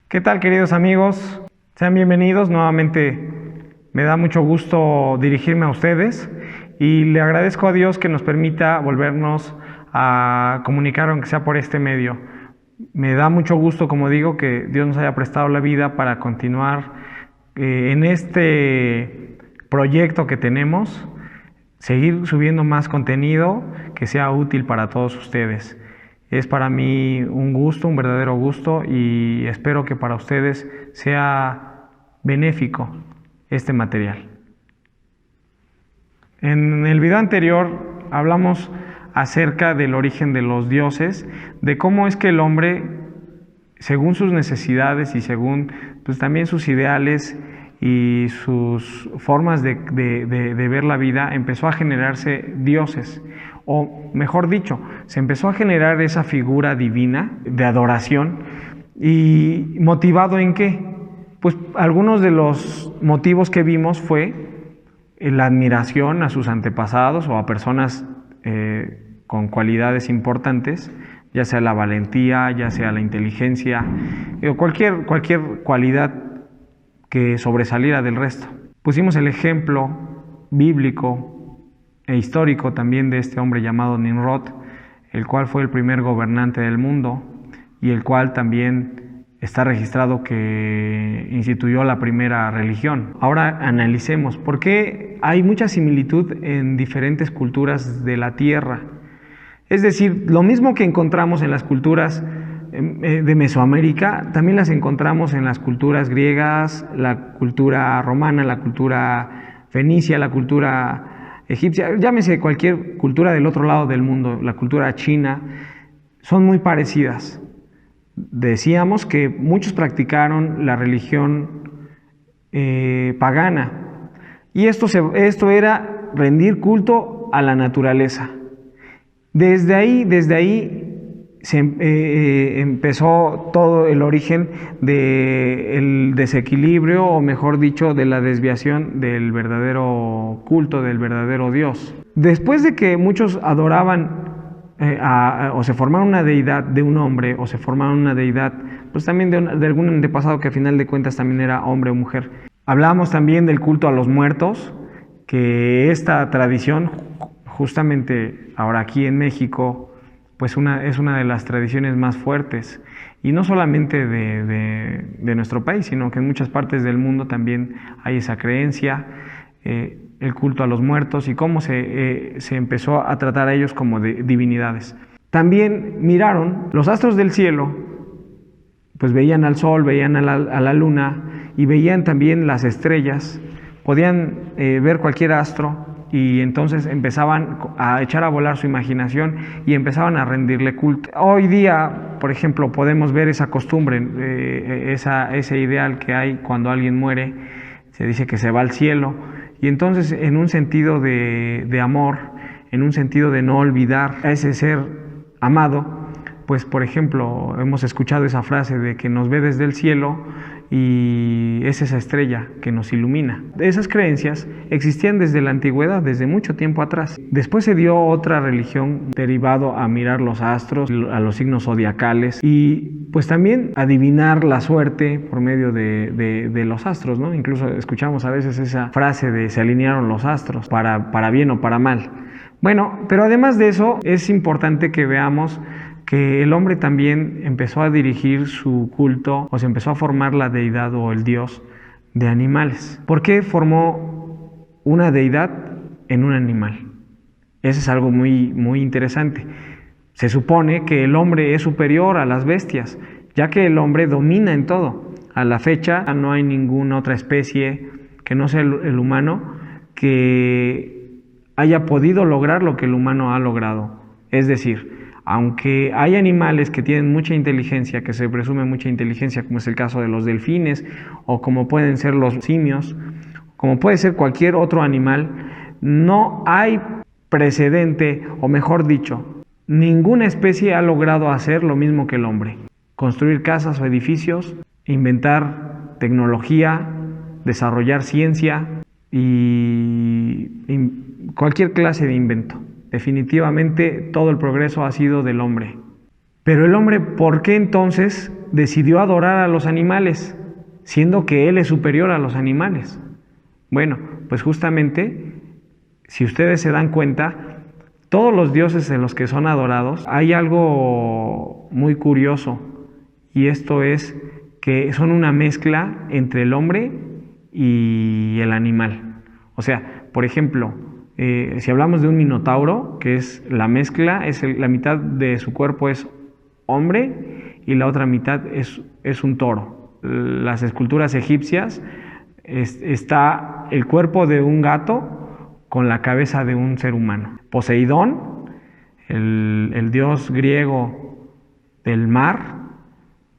¿Qué tal, queridos amigos? Sean bienvenidos. Nuevamente me da mucho gusto dirigirme a ustedes y le agradezco a Dios que nos permita volvernos a comunicar, aunque sea por este medio. Me da mucho gusto, como digo, que Dios nos haya prestado la vida para continuar en este proyecto que tenemos, seguir subiendo más contenido que sea útil para todos ustedes. Es para mí un gusto, un verdadero gusto, y espero que para ustedes sea benéfico este material. En el video anterior hablamos acerca del origen de los dioses, de cómo es que el hombre, según sus necesidades y según también sus ideales y sus formas de ver la vida, empezó a generarse dioses. O mejor dicho, se empezó a generar esa figura divina de adoración. ¿Y motivado en qué? Pues algunos de los motivos que vimos fue la admiración a sus antepasados o a personas con cualidades importantes, ya sea la valentía, ya sea la inteligencia, o cualquier cualidad que sobresaliera del resto. Pusimos el ejemplo bíblico e histórico también de este hombre llamado Nimrod, el cual fue el primer gobernante del mundo y el cual también está registrado que instituyó la primera religión. Ahora analicemos por qué hay mucha similitud en diferentes culturas de la tierra. Es decir, lo mismo que encontramos en las culturas de Mesoamérica, también las encontramos en las culturas griegas, la cultura romana, la cultura fenicia, la cultura egipcia, llámese cualquier cultura del otro lado del mundo, la cultura china, son muy parecidas. Decíamos que muchos practicaron la religión pagana, y esto era rendir culto a la naturaleza. Desde ahí se empezó todo el origen del desequilibrio, o mejor dicho, de la desviación del verdadero culto, del verdadero Dios. Después de que muchos adoraban o se formaron una deidad de un hombre, o se formaron una deidad pues también de algún antepasado que a final de cuentas también era hombre o mujer. Hablábamos también del culto a los muertos, que esta tradición, justamente ahora aquí en México, pues es una de las tradiciones más fuertes, y no solamente de nuestro país, sino que en muchas partes del mundo también hay esa creencia, el culto a los muertos, y cómo se empezó a tratar a ellos como de divinidades. También miraron los astros del cielo, pues veían al sol, veían a la luna, y veían también las estrellas, podían ver cualquier astro, y entonces empezaban a echar a volar su imaginación y empezaban a rendirle culto. Hoy día, por ejemplo, podemos ver esa costumbre, ese ideal que hay cuando alguien muere, se dice que se va al cielo, y entonces en un sentido de amor, en un sentido de no olvidar a ese ser amado, pues por ejemplo hemos escuchado esa frase de que nos ve desde el cielo y es esa estrella que nos ilumina. Esas creencias existían desde la antigüedad, desde mucho tiempo atrás. Después se dio otra religión derivado a mirar los astros, a los signos zodiacales, y pues también adivinar la suerte por medio de los astros, ¿no? Incluso escuchamos a veces esa frase de se alinearon los astros para bien o para mal. Bueno, pero además de eso es importante que veamos que el hombre también empezó a dirigir su culto, o se empezó a formar la deidad o el dios de animales. ¿Por qué formó una deidad en un animal? Eso es algo muy, muy interesante. Se supone que el hombre es superior a las bestias, ya que el hombre domina en todo. A la fecha no hay ninguna otra especie que no sea el humano que haya podido lograr lo que el humano ha logrado. Es decir, aunque hay animales que tienen mucha inteligencia, que se presume mucha inteligencia, como es el caso de los delfines, o como pueden ser los simios, como puede ser cualquier otro animal, no hay precedente, o mejor dicho, ninguna especie ha logrado hacer lo mismo que el hombre: construir casas o edificios, inventar tecnología, desarrollar ciencia y cualquier clase de invento. Definitivamente todo el progreso ha sido del hombre. Pero el hombre, ¿por qué entonces decidió adorar a los animales, siendo que él es superior a los animales? Bueno, pues justamente, si ustedes se dan cuenta, todos los dioses en los que son adorados, hay algo muy curioso, y esto es que son una mezcla entre el hombre y el animal. O sea, por ejemplo, si hablamos de un minotauro, que es la mezcla, la mitad de su cuerpo es hombre y la otra mitad es un toro. Las esculturas egipcias está el cuerpo de un gato con la cabeza de un ser humano. Poseidón, el dios griego del mar,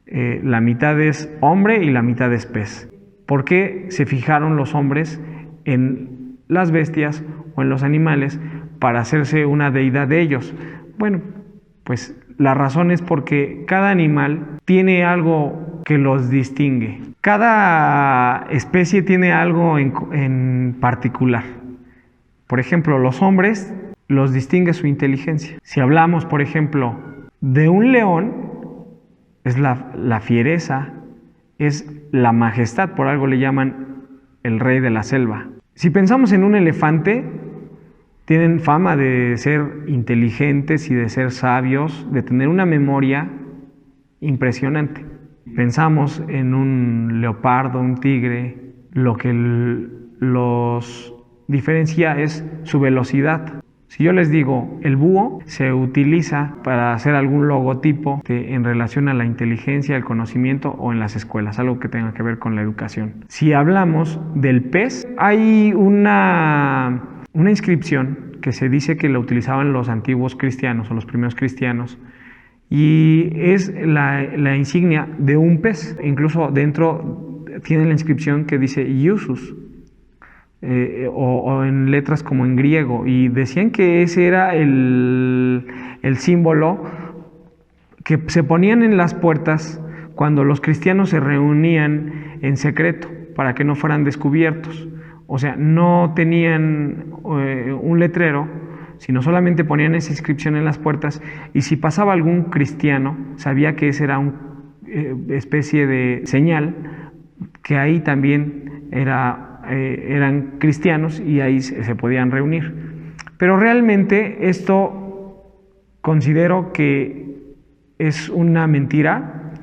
la mitad es hombre y la mitad es pez. ¿Por qué se fijaron los hombres en las bestias o en los animales para hacerse una deidad de ellos? Bueno, pues la razón es porque cada animal tiene algo que los distingue. Cada especie tiene algo en particular. Por ejemplo, los hombres los distingue su inteligencia. Si hablamos, por ejemplo, de un león, es la fiereza, es la majestad, por algo le llaman el rey de la selva. Si pensamos en un elefante, tienen fama de ser inteligentes y de ser sabios, de tener una memoria impresionante. Pensamos en un leopardo, un tigre, lo que los diferencia es su velocidad. Si yo les digo, el búho se utiliza para hacer algún logotipo en relación a la inteligencia, el conocimiento o en las escuelas, algo que tenga que ver con la educación. Si hablamos del pez, hay una inscripción que se dice que la utilizaban los antiguos cristianos o los primeros cristianos, y es la insignia de un pez. Incluso dentro tiene la inscripción que dice Iusus, o en letras como en griego, y decían que ese era el símbolo que se ponían en las puertas cuando los cristianos se reunían en secreto para que no fueran descubiertos. O sea, no tenían un letrero, sino solamente ponían esa inscripción en las puertas, y si pasaba algún cristiano, sabía que esa era una especie de señal, que ahí también eran cristianos y ahí se podían reunir. Pero realmente esto considero que es una mentira,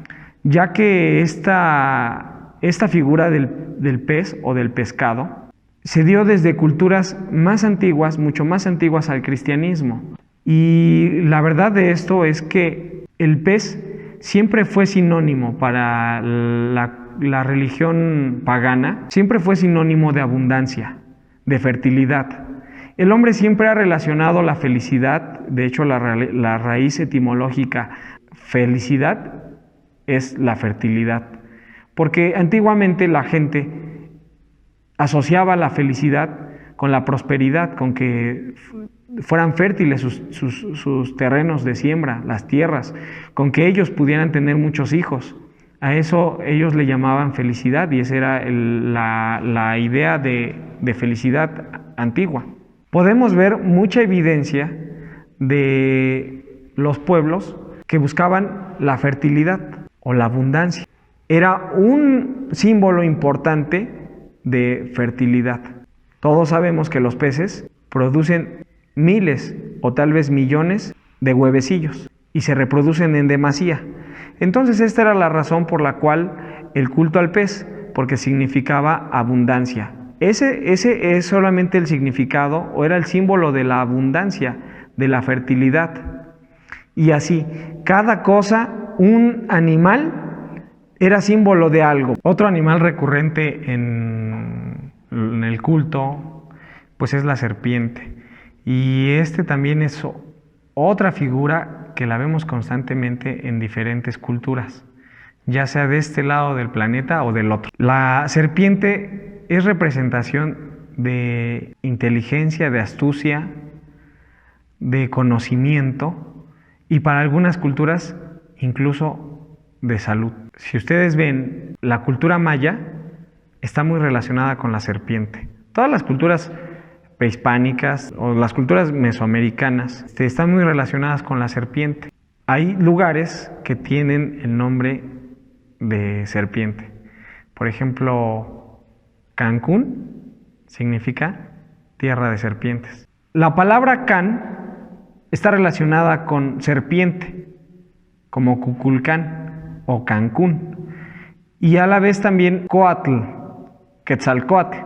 ya que esta figura del pez o del pescado se dio desde culturas más antiguas, mucho más antiguas al cristianismo. Y la verdad de esto es que el pez siempre fue sinónimo para la religión pagana, siempre fue sinónimo de abundancia, de fertilidad. El hombre siempre ha relacionado la felicidad, de hecho la raíz etimológica felicidad es la fertilidad, porque antiguamente la gente asociaba la felicidad con la prosperidad, con que fueran fértiles sus terrenos de siembra, las tierras, con que ellos pudieran tener muchos hijos. A eso ellos le llamaban felicidad, y esa era la idea de felicidad antigua. Podemos ver mucha evidencia de los pueblos que buscaban la fertilidad o la abundancia. Era un símbolo importante de fertilidad. Todos sabemos que los peces producen miles o tal vez millones de huevecillos y se reproducen en demasía. Entonces esta era la razón por la cual el culto al pez, porque significaba abundancia. Ese es solamente el significado, o era el símbolo de la abundancia, de la fertilidad. Y así, cada cosa, un animal, era símbolo de algo. Otro animal recurrente en el culto, pues es la serpiente. Y también es otra figura que la vemos constantemente en diferentes culturas, ya sea de este lado del planeta o del otro. La serpiente es representación de inteligencia, de astucia, de conocimiento, y para algunas culturas incluso de salud. Si ustedes ven, la cultura maya está muy relacionada con la serpiente. Todas las culturas prehispánicas o las culturas mesoamericanas están muy relacionadas con la serpiente. Hay lugares que tienen el nombre de serpiente. Por ejemplo, Cancún significa tierra de serpientes. La palabra Can está relacionada con serpiente, como Cuculcán o Cancún. Y a la vez también Coatl, Quetzalcóatl,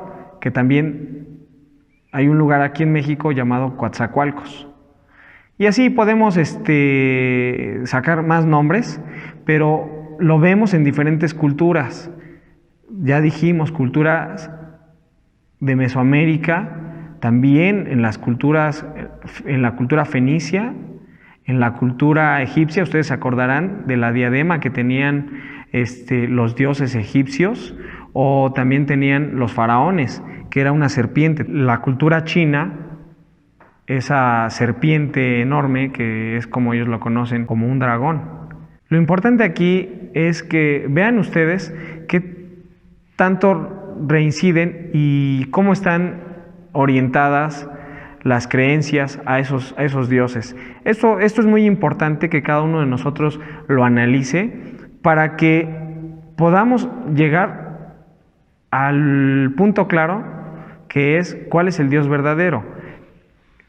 que también hay un lugar aquí en México llamado Coatzacoalcos. Y así podemos sacar más nombres, pero lo vemos en diferentes culturas. Ya dijimos, culturas de Mesoamérica, también en las culturas, en la cultura fenicia, en la cultura egipcia. Ustedes se acordarán de la diadema que tenían los dioses egipcios, o también tenían los faraones, que era una serpiente. La cultura china, esa serpiente enorme, que es como ellos lo conocen, como un dragón. Lo importante aquí es que vean ustedes qué tanto reinciden y cómo están orientadas las creencias a esos dioses. Esto es muy importante que cada uno de nosotros lo analice para que podamos llegar al punto claro, que es cuál es el Dios verdadero.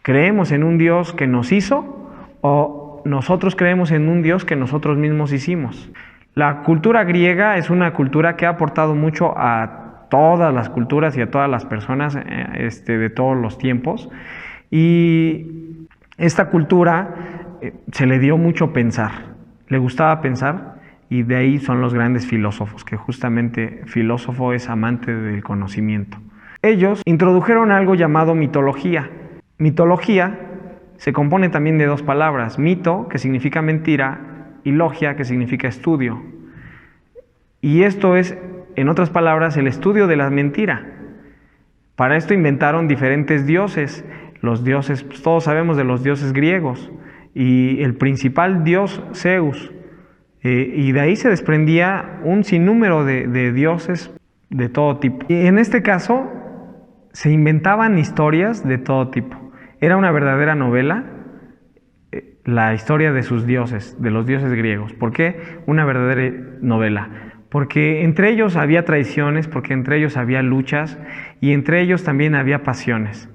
¿Creemos en un Dios que nos hizo o nosotros creemos en un Dios que nosotros mismos hicimos? La cultura griega es una cultura que ha aportado mucho a todas las culturas y a todas las personas de todos los tiempos, y esta cultura se le dio mucho pensar, le gustaba pensar, y de ahí son los grandes filósofos, que justamente filósofo es amante del conocimiento. Ellos introdujeron algo llamado mitología. Mitología se compone también de dos palabras: mito, que significa mentira, y logia, que significa estudio. Y esto es, en otras palabras, el estudio de la mentira. Para esto inventaron diferentes dioses. Los dioses, pues todos sabemos de los dioses griegos, y el principal dios, Zeus. Y de ahí se desprendía un sinnúmero de dioses de todo tipo. Y en este caso, se inventaban historias de todo tipo. Era una verdadera novela, la historia de sus dioses, de los dioses griegos. ¿Por qué una verdadera novela? Porque entre ellos había traiciones, porque entre ellos había luchas, y entre ellos también había pasiones.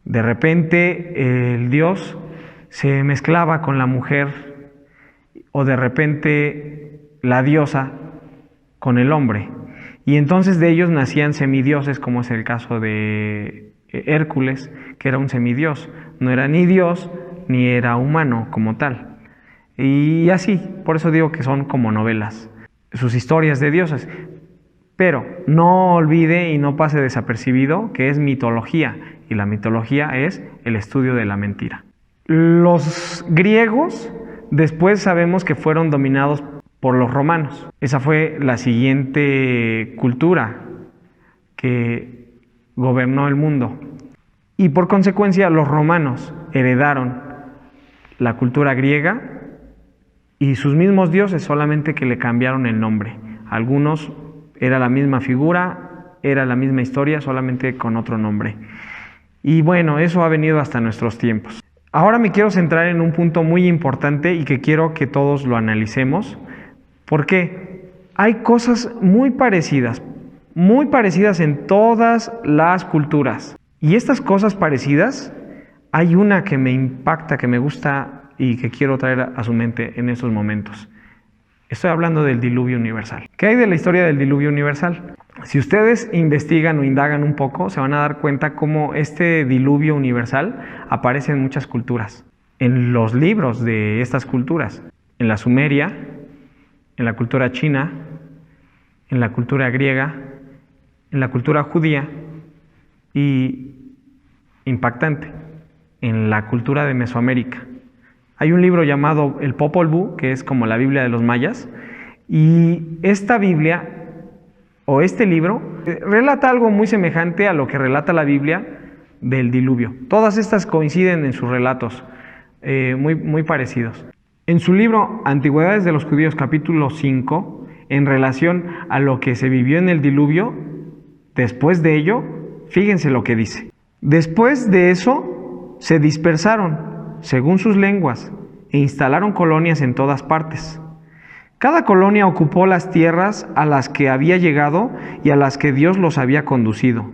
De repente el dios se mezclaba con la mujer, o de repente la diosa con el hombre. Y entonces de ellos nacían semidioses, como es el caso de Hércules, que era un semidios. No era ni dios, ni era humano como tal. Y así, por eso digo que son como novelas, sus historias de dioses. Pero no olvide y no pase desapercibido que es mitología, y la mitología es el estudio de la mentira. Los griegos después sabemos que fueron dominados por los romanos. Esa fue la siguiente cultura que gobernó el mundo. Y por consecuencia los romanos heredaron la cultura griega y sus mismos dioses, solamente que le cambiaron el nombre. Algunos era la misma figura, era la misma historia, solamente con otro nombre. Y bueno, eso ha venido hasta nuestros tiempos. Ahora me quiero centrar en un punto muy importante y que quiero que todos lo analicemos, porque hay cosas muy parecidas en todas las culturas. Y estas cosas parecidas, hay una que me impacta, que me gusta y que quiero traer a su mente en estos momentos. Estoy hablando del diluvio universal. ¿Qué hay de la historia del diluvio universal? Si ustedes investigan o indagan un poco, se van a dar cuenta cómo este diluvio universal aparece en muchas culturas. En los libros de estas culturas, en la Sumeria, en la cultura china, en la cultura griega, en la cultura judía y, impactante, en la cultura de Mesoamérica. Hay un libro llamado el Popol Vuh, que es como la Biblia de los mayas, y esta Biblia o este libro relata algo muy semejante a lo que relata la Biblia del diluvio. Todas estas coinciden en sus relatos, muy parecidos. En su libro Antigüedades de los Judíos, capítulo 5, en relación a lo que se vivió en el diluvio, después de ello, fíjense lo que dice. Después de eso, se dispersaron según sus lenguas, e instalaron colonias en todas partes. Cada colonia ocupó las tierras a las que había llegado y a las que Dios los había conducido,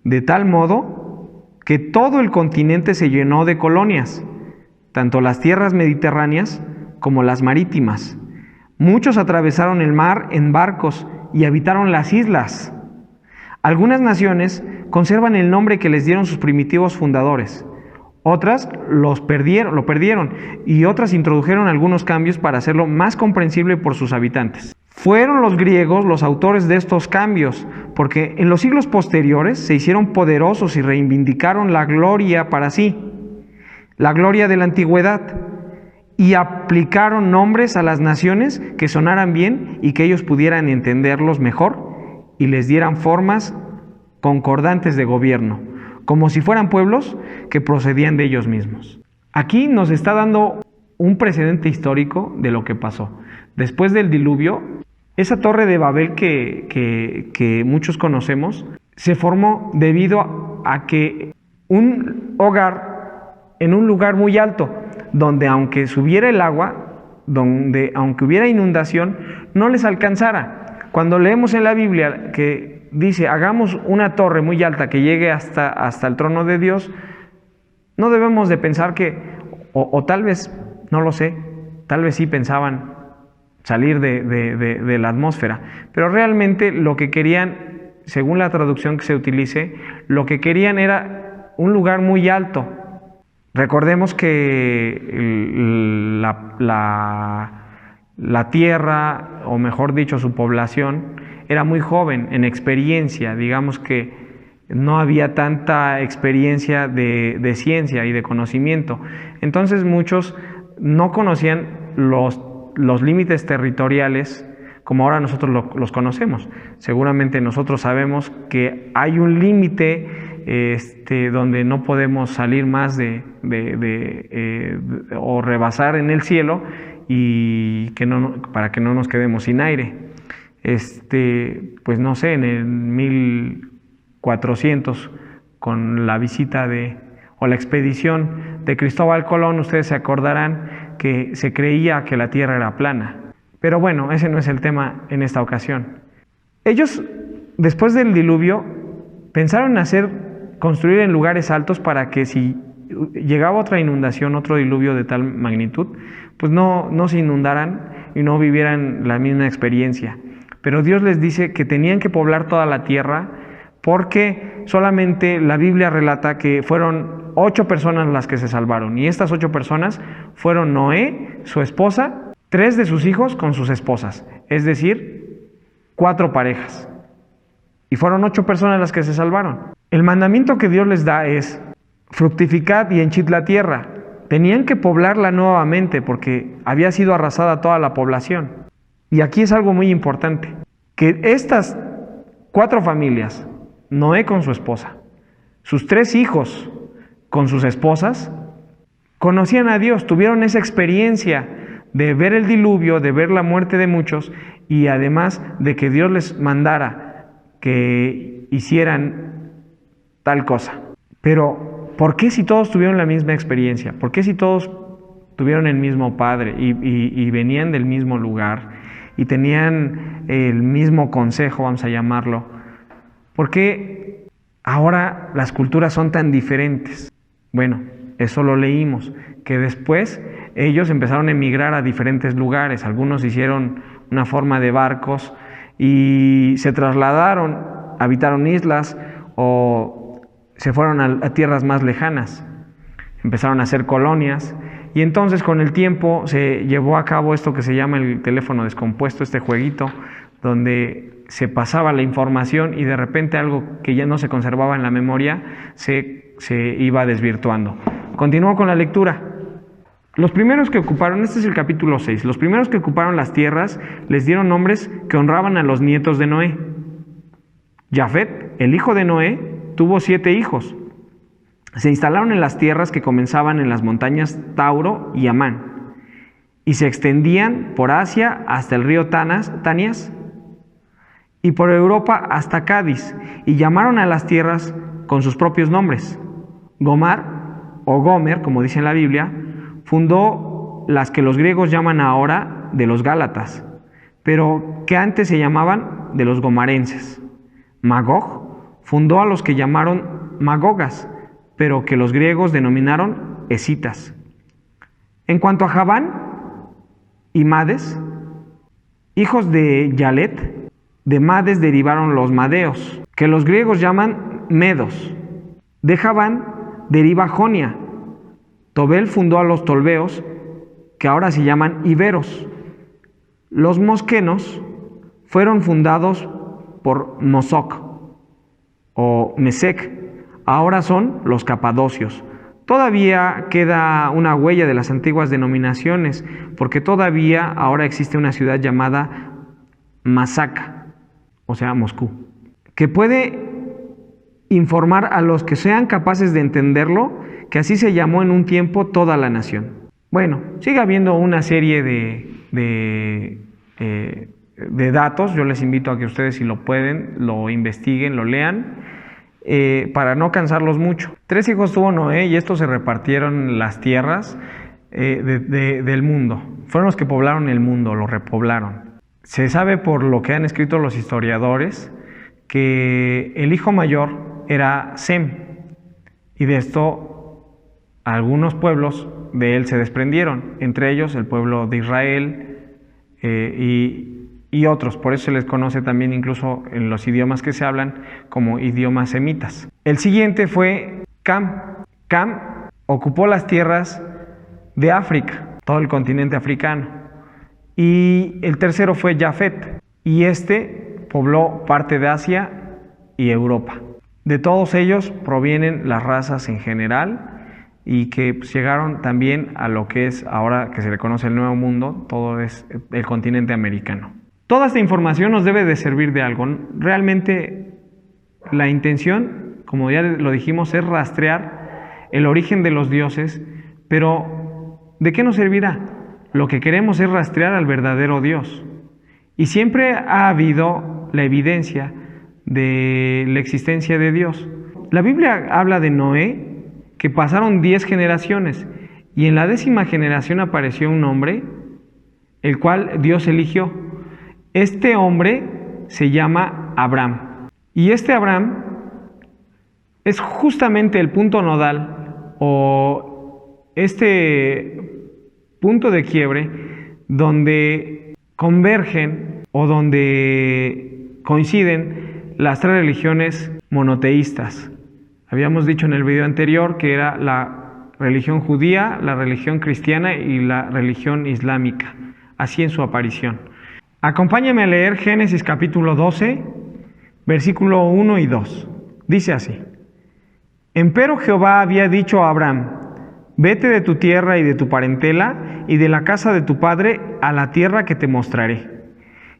de tal modo que todo el continente se llenó de colonias, tanto las tierras mediterráneas como las marítimas. Muchos atravesaron el mar en barcos y habitaron las islas. Algunas naciones conservan el nombre que les dieron sus primitivos fundadores. Otras lo perdieron y otras introdujeron algunos cambios para hacerlo más comprensible por sus habitantes. Fueron los griegos los autores de estos cambios, porque en los siglos posteriores se hicieron poderosos y reivindicaron la gloria para sí, la gloria de la antigüedad, y aplicaron nombres a las naciones que sonaran bien y que ellos pudieran entenderlos mejor y les dieran formas concordantes de gobierno, como si fueran pueblos que procedían de ellos mismos. Aquí nos está dando un precedente histórico de lo que pasó. Después del diluvio, esa torre de Babel que muchos conocemos, se formó debido a que un hogar en un lugar muy alto, donde aunque subiera el agua, donde aunque hubiera inundación, no les alcanzara. Cuando leemos en la Biblia que dice, hagamos una torre muy alta que llegue hasta el trono de Dios, no debemos de pensar que, o tal vez, no lo sé, tal vez sí pensaban salir de la atmósfera, pero realmente lo que querían, según la traducción que se utilice, lo que querían era un lugar muy alto. Recordemos que la tierra, o mejor dicho, su población, era muy joven en experiencia. Digamos que no había tanta experiencia de ciencia y de conocimiento. Entonces muchos no conocían los límites territoriales como ahora nosotros los conocemos. Seguramente nosotros sabemos que hay un límite donde no podemos salir más o rebasar en el cielo, y para que no nos quedemos sin aire. Pues no sé, en el 1400, con la visita o la expedición de Cristóbal Colón, ustedes se acordarán que se creía que la tierra era plana. Pero bueno, ese no es el tema en esta ocasión. Ellos, después del diluvio, pensaron construir en lugares altos para que si llegaba otra inundación, otro diluvio de tal magnitud, pues no se inundaran y no vivieran la misma experiencia. Pero Dios les dice que tenían que poblar toda la tierra, porque solamente la Biblia relata que fueron 8 personas las que se salvaron, y estas 8 personas fueron Noé, su esposa, 3 de sus hijos con sus esposas, es decir, 4 parejas. Y fueron 8 personas las que se salvaron. El mandamiento que Dios les da es: fructificad y henchid la tierra. Tenían que poblarla nuevamente porque había sido arrasada toda la población. Y aquí es algo muy importante, que estas 4 familias, Noé con su esposa, sus 3 hijos con sus esposas, conocían a Dios, tuvieron esa experiencia de ver el diluvio, de ver la muerte de muchos, y además de que Dios les mandara que hicieran tal cosa. Pero, ¿por qué si todos tuvieron la misma experiencia? ¿Por qué si todos tuvieron el mismo Padre y venían del mismo lugar y tenían el mismo consejo, vamos a llamarlo? ¿Por qué ahora las culturas son tan diferentes? Bueno, eso lo leímos, que después ellos empezaron a emigrar a diferentes lugares. Algunos hicieron una forma de barcos y se trasladaron, habitaron islas o se fueron a tierras más lejanas. Empezaron a hacer colonias, y entonces con el tiempo se llevó a cabo esto que se llama el teléfono descompuesto, este jueguito donde se pasaba la información y de repente algo que ya no se conservaba en la memoria se iba desvirtuando. Continúo con la lectura. Los primeros que ocuparon, este es el capítulo 6, los primeros que ocuparon las tierras les dieron nombres que honraban a los nietos de Noé. Jafet, el hijo de Noé, tuvo 7 hijos. Se instalaron en las tierras que comenzaban en las montañas Tauro y Amán, y se extendían por Asia hasta el río Tanias, y por Europa hasta Cádiz, y llamaron a las tierras con sus propios nombres. Gomar, o Gomer, como dice en la Biblia, fundó fundó las que los griegos llaman ahora de los Gálatas, pero que antes se llamaban de los gomarenses. Magog fundó a los que llamaron magogas, pero que los griegos denominaron escitas. En cuanto a Javán y Mades, hijos de Yalet, de Mades derivaron los madeos, que los griegos llaman medos. De Javán deriva Jonia. Tobel fundó a los tolbeos, que ahora se llaman iberos. Los mosquenos fueron fundados por Mosoc o Mesec, ahora son los capadocios. Todavía queda una huella de las antiguas denominaciones, porque todavía ahora existe una ciudad llamada Masaca, o sea, Moscú, que puede informar a los que sean capaces de entenderlo, que así se llamó en un tiempo toda la nación. Bueno, sigue habiendo una serie de datos. Yo les invito a que ustedes, si lo pueden, lo investiguen, lo lean, para no cansarlos mucho. 3 hijos tuvo Noé y estos se repartieron las tierras del mundo. Fueron los que poblaron el mundo, lo repoblaron. Se sabe por lo que han escrito los historiadores que el hijo mayor era Sem, y de esto algunos pueblos de él se desprendieron, entre ellos el pueblo de Israel y otros. Por eso se les conoce también, incluso en los idiomas que se hablan, como idiomas semitas. El siguiente fue Cam. Cam ocupó las tierras de África, todo el continente africano. Y el tercero fue Jafet, y este pobló parte de Asia y Europa. De todos ellos provienen las razas en general, y que pues llegaron también a lo que es ahora que se le conoce el Nuevo Mundo, todo es el continente americano. Toda esta información nos debe de servir de algo. Realmente la intención, como ya lo dijimos, es rastrear el origen de los dioses, pero ¿de qué nos servirá? Lo que queremos es rastrear al verdadero Dios. Y siempre ha habido la evidencia de la existencia de Dios. La Biblia habla de Noé, que pasaron 10 generaciones, y en la 10ª generación apareció un hombre, el cual Dios eligió. Este hombre se llama Abraham. Y este Abraham es justamente el punto nodal, o este punto de quiebre, donde convergen o donde coinciden las 3 religiones monoteístas. Habíamos dicho en el video anterior que era la religión judía, la religión cristiana y la religión islámica, así en su aparición. Acompáñame a leer Génesis capítulo 12, versículo 1 y 2. Dice así: Empero Jehová había dicho a Abraham: vete de tu tierra y de tu parentela y de la casa de tu padre a la tierra que te mostraré.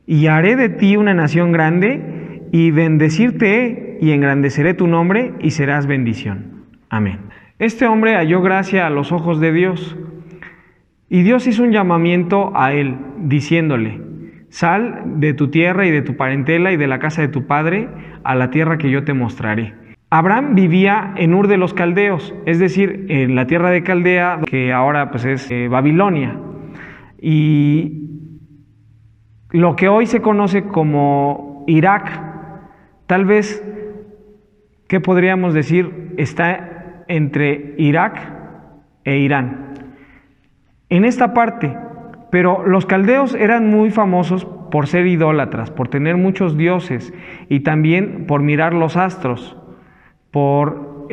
Y haré de ti una nación grande, y bendecirte y engrandeceré tu nombre, y serás bendición. Amén. Este hombre halló gracia a los ojos de Dios, y Dios hizo un llamamiento a él, diciéndole: sal de tu tierra y de tu parentela y de la casa de tu padre a la tierra que yo te mostraré. Abraham vivía en Ur de los Caldeos, es decir, en la tierra de Caldea, que ahora pues es Babilonia. Y lo que hoy se conoce como Irak, tal vez, ¿qué podríamos decir? Está entre Irak e Irán. En esta parte, pero los caldeos eran muy famosos por ser idólatras, por tener muchos dioses y también por mirar los astros, por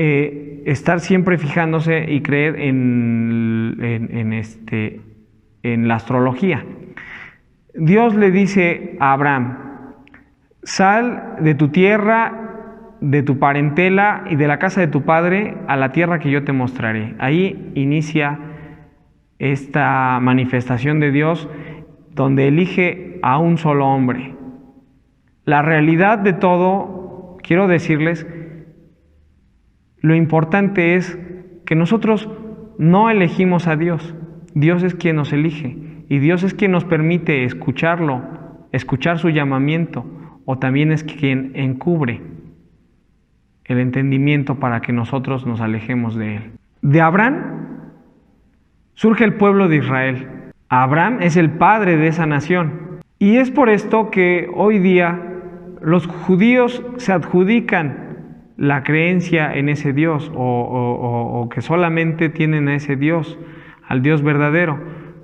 estar siempre fijándose y creer en la astrología. Dios le dice a Abraham: sal de tu tierra, de tu parentela y de la casa de tu padre a la tierra que yo te mostraré. Ahí inicia esta manifestación de Dios, donde elige a un solo hombre. La realidad de todo, quiero decirles, lo importante es que nosotros no elegimos a Dios. Dios es quien nos elige, y Dios es quien nos permite escucharlo, escuchar su llamamiento, o también es quien encubre el entendimiento para que nosotros nos alejemos de Él. De Abraham surge el pueblo de Israel. Abraham es el padre de esa nación. Y es por esto que hoy día los judíos se adjudican la creencia en ese Dios o que solamente tienen a ese Dios, al Dios verdadero.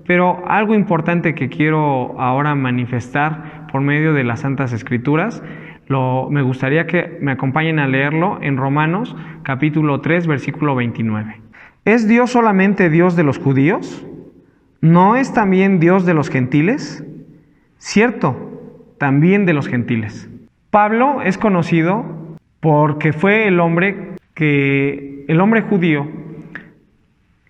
Pero algo importante que quiero ahora manifestar por medio de las Santas Escrituras, me gustaría que me acompañen a leerlo en Romanos capítulo 3, versículo 29. ¿Es Dios solamente Dios de los judíos? ¿No es también Dios de los gentiles? Cierto, también de los gentiles. Pablo es conocido porque fue el hombre judío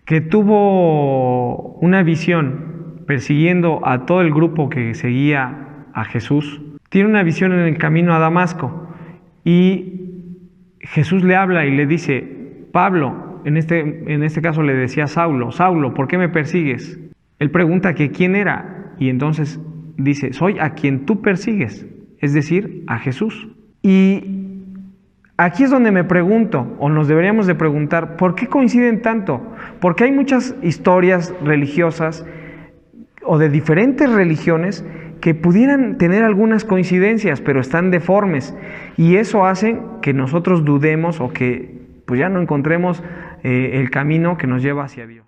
que tuvo una visión persiguiendo a todo el grupo que seguía a Jesús. Tiene una visión en el camino a Damasco y Jesús le habla y le dice: Pablo, en este caso le decía Saulo, Saulo, ¿por qué me persigues? Él pregunta que quién era y entonces dice: soy a quien tú persigues, es decir, a Jesús. Y aquí es donde me pregunto, o nos deberíamos de preguntar, ¿por qué coinciden tanto? Porque hay muchas historias religiosas o de diferentes religiones que pudieran tener algunas coincidencias, pero están deformes. Y eso hace que nosotros dudemos o que pues ya no encontremos el camino que nos lleva hacia Dios.